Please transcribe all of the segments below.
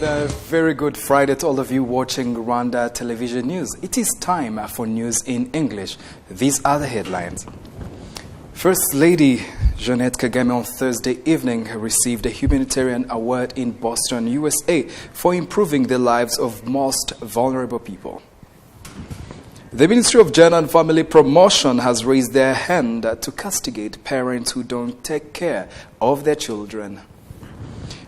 A very good Friday to all of you watching Rwanda television news. It is time for news in English. These are the headlines. First Lady Jeannette Kagame on Thursday evening received a humanitarian award in Boston, USA for improving the lives of most vulnerable people. The Ministry of Gender and Family Promotion has raised their hand to castigate parents who don't take care of their children.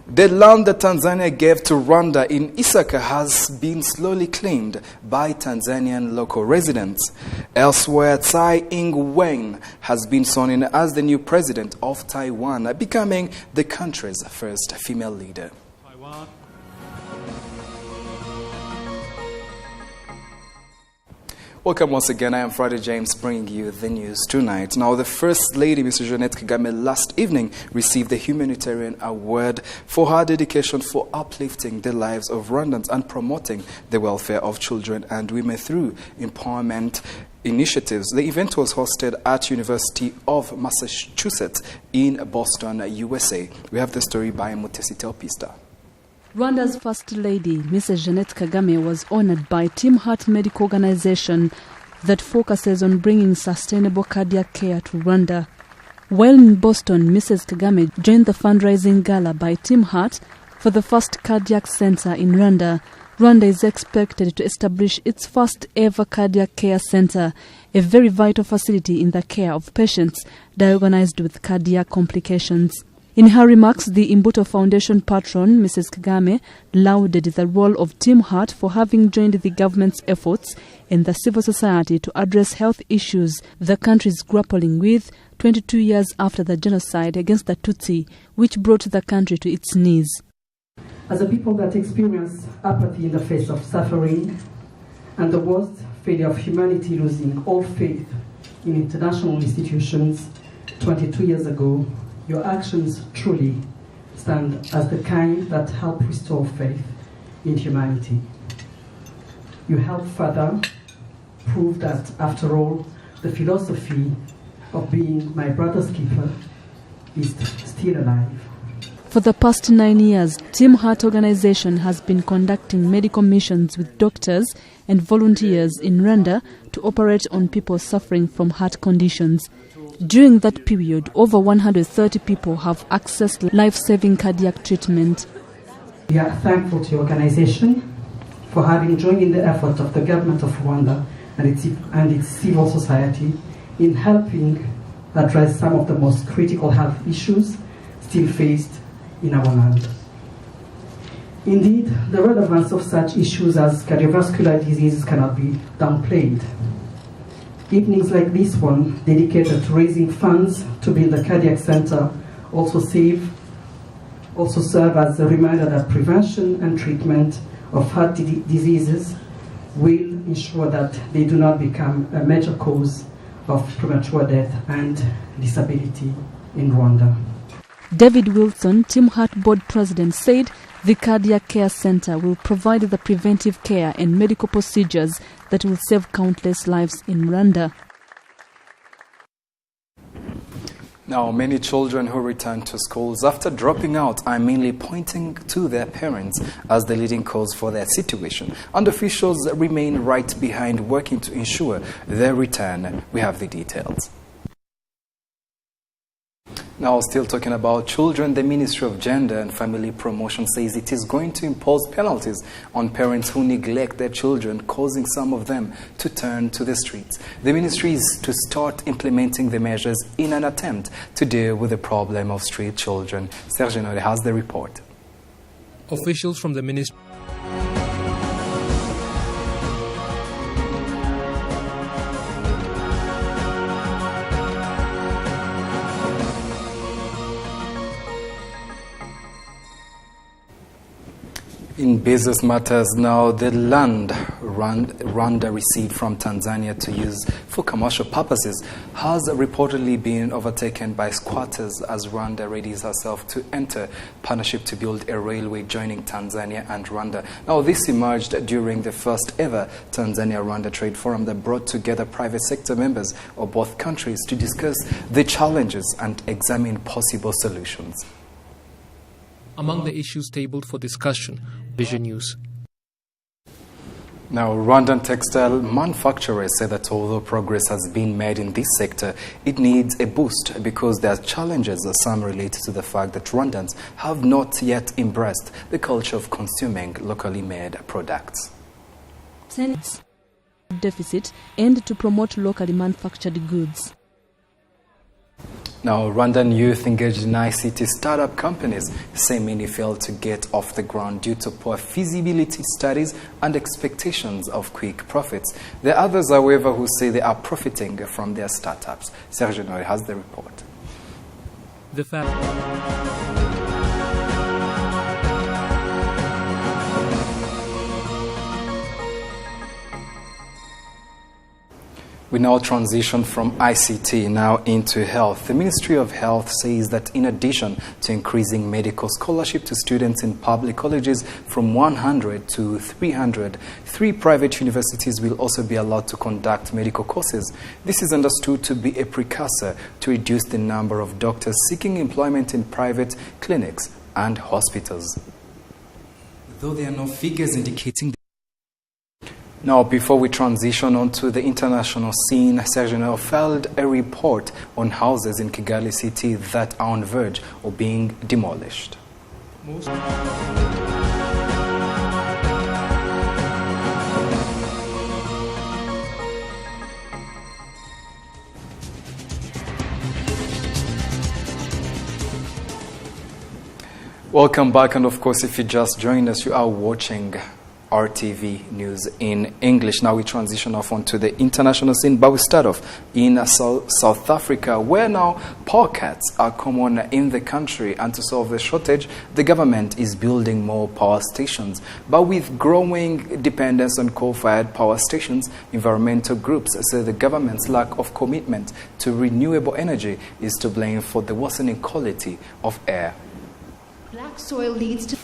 The land that Tanzania gave to Rwanda in Isaka has been slowly claimed by Tanzanian local residents. Elsewhere, Tsai Ing-wen has been sworn in as the new president of Taiwan, becoming the country's first female leader. Taiwan. Welcome once again. I am Friday James bringing you the news tonight. Now, the First Lady, Mrs. Jeannette Kagame, last evening received the humanitarian award for her dedication for uplifting the lives of Rwandans and promoting the welfare of children and women through empowerment initiatives. The event was hosted at University of Massachusetts in Boston, USA. We have the story by Mutesi Telpista. Rwanda's First Lady, Mrs. Jeannette Kagame, was honored by Team Heart Medical Organization that focuses on bringing sustainable cardiac care to Rwanda. While in Boston, Mrs. Kagame joined the fundraising gala by Team Heart for the first cardiac center in Rwanda. Rwanda is expected to establish its first ever cardiac care center, a very vital facility in the care of patients diagnosed with cardiac complications. In her remarks, the Imbuto Foundation patron, Mrs. Kagame, lauded the role of Team Heart for having joined the government's efforts in the civil society to address health issues the country is grappling with 22 years after the genocide against the Tutsi, which brought the country to its knees. As a people that experience apathy in the face of suffering and the worst failure of humanity losing all faith in international institutions 22 years ago, your actions truly stand as the kind that help restore faith in humanity. You help further prove that, after all, the philosophy of being my brother's keeper is still alive. For the past 9 years, Team Heart organization has been conducting medical missions with doctors and volunteers in Rwanda to operate on people suffering from heart conditions. During that period, over 130 people have accessed life-saving cardiac treatment. We are thankful to your organization for having joined in the effort of the government of Rwanda and its civil society in helping address some of the most critical health issues still faced in our land. Indeed, the relevance of such issues as cardiovascular diseases cannot be downplayed. Evenings like this one, dedicated to raising funds to build a cardiac center, also serve as a reminder that prevention and treatment of heart diseases will ensure that they do not become a major cause of premature death and disability in Rwanda. David Wilson, Team Heart Board President, said the Cardiac Care Center will provide the preventive care and medical procedures that will save countless lives in Rwanda. Now, many children who return to schools after dropping out are mainly pointing to their parents as the leading cause for their situation, and officials remain right behind working to ensure their return. We have the details. Now, still talking about children, the Ministry of Gender and Family Promotion says it is going to impose penalties on parents who neglect their children, causing some of them to turn to the streets. The ministry is to start implementing the measures in an attempt to deal with the problem of street children. Serge Nore has the report. Officials from the ministry In business matters now, the land Rwanda received from Tanzania to use for commercial purposes has reportedly been overtaken by squatters as Rwanda readies herself to enter partnership to build a railway joining Tanzania and Rwanda. Now, this emerged during the first ever Tanzania-Rwanda Trade Forum that brought together private sector members of both countries to discuss the challenges and examine possible solutions. among the issues tabled for discussion. Vision News. Now, Rwandan textile manufacturers say that although progress has been made in this sector, it needs a boost because there are challenges, some related to the fact that Rwandans have not yet embraced the culture of consuming locally made products. Deficit and to promote locally manufactured goods. Now, Rwandan youth engaged in ICT startup companies say many failed to get off the ground due to poor feasibility studies and expectations of quick profits. There are others, however, who say they are profiting from their startups. Serge Noy has the report. The fact. We now transition from ICT now into health. The Ministry of Health says that in addition to increasing medical scholarship to students in public colleges from 100 to 300, 3 private universities will also be allowed to conduct medical courses. This is understood to be a precursor to reduce the number of doctors seeking employment in private clinics and hospitals. Though there are no figures indicating. Now, before we transition onto the international scene, Serge filed a report on houses in Kigali city that are on verge of being demolished. Welcome back, and of course, if you just joined us, you are watching RTV News in English. Now we transition off onto the international scene, but we start off in South Africa, where now power cuts are common in the country, and to solve the shortage, the government is building more power stations. But with growing dependence on coal-fired power stations, environmental groups say the government's lack of commitment to renewable energy is to blame for the worsening quality of air. Black soil leads to.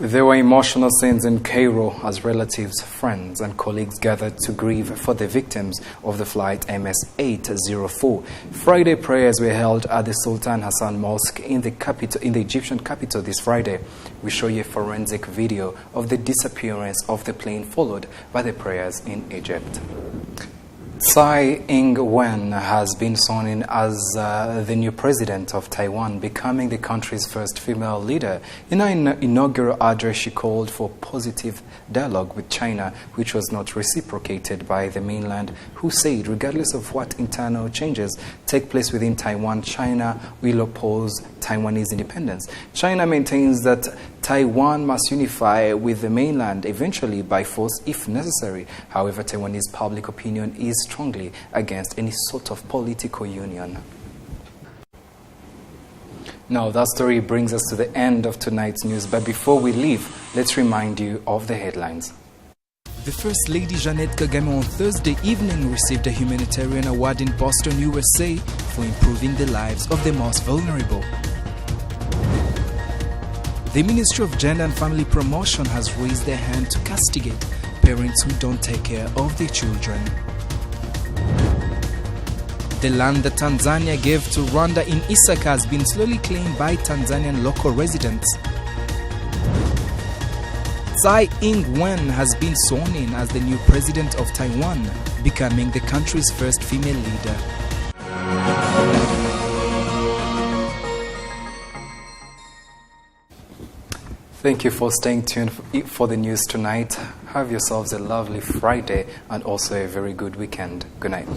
There were emotional scenes in Cairo as relatives, friends and colleagues gathered to grieve for the victims of the flight MS-804. Friday prayers were held at the Sultan Hassan Mosque in the Egyptian capital this Friday. We show you a forensic video of the disappearance of the plane, followed by the prayers in Egypt. Tsai Ing-wen has been sworn in as the new president of Taiwan, becoming the country's first female leader. In her inaugural address, she called for positive dialogue with China, which was not reciprocated by the mainland, who said regardless of what internal changes take place within Taiwan, China will oppose Taiwanese independence. China maintains that Taiwan must unify with the mainland eventually by force if necessary. However, Taiwanese public opinion is strongly against any sort of political union. Now, that story brings us to the end of tonight's news. But before we leave, let's remind you of the headlines. The First Lady Jeannette Kagame on Thursday evening received a humanitarian award in Boston, USA for improving the lives of the most vulnerable. The Ministry of Gender and Family Promotion has raised their hand to castigate parents who don't take care of their children. The land that Tanzania gave to Rwanda in Isaka has been slowly claimed by Tanzanian local residents. Tsai Ing-wen has been sworn in as the new president of Taiwan, becoming the country's first female leader. Thank you for staying tuned for the news tonight. Have yourselves a lovely Friday and also a very good weekend. Good night.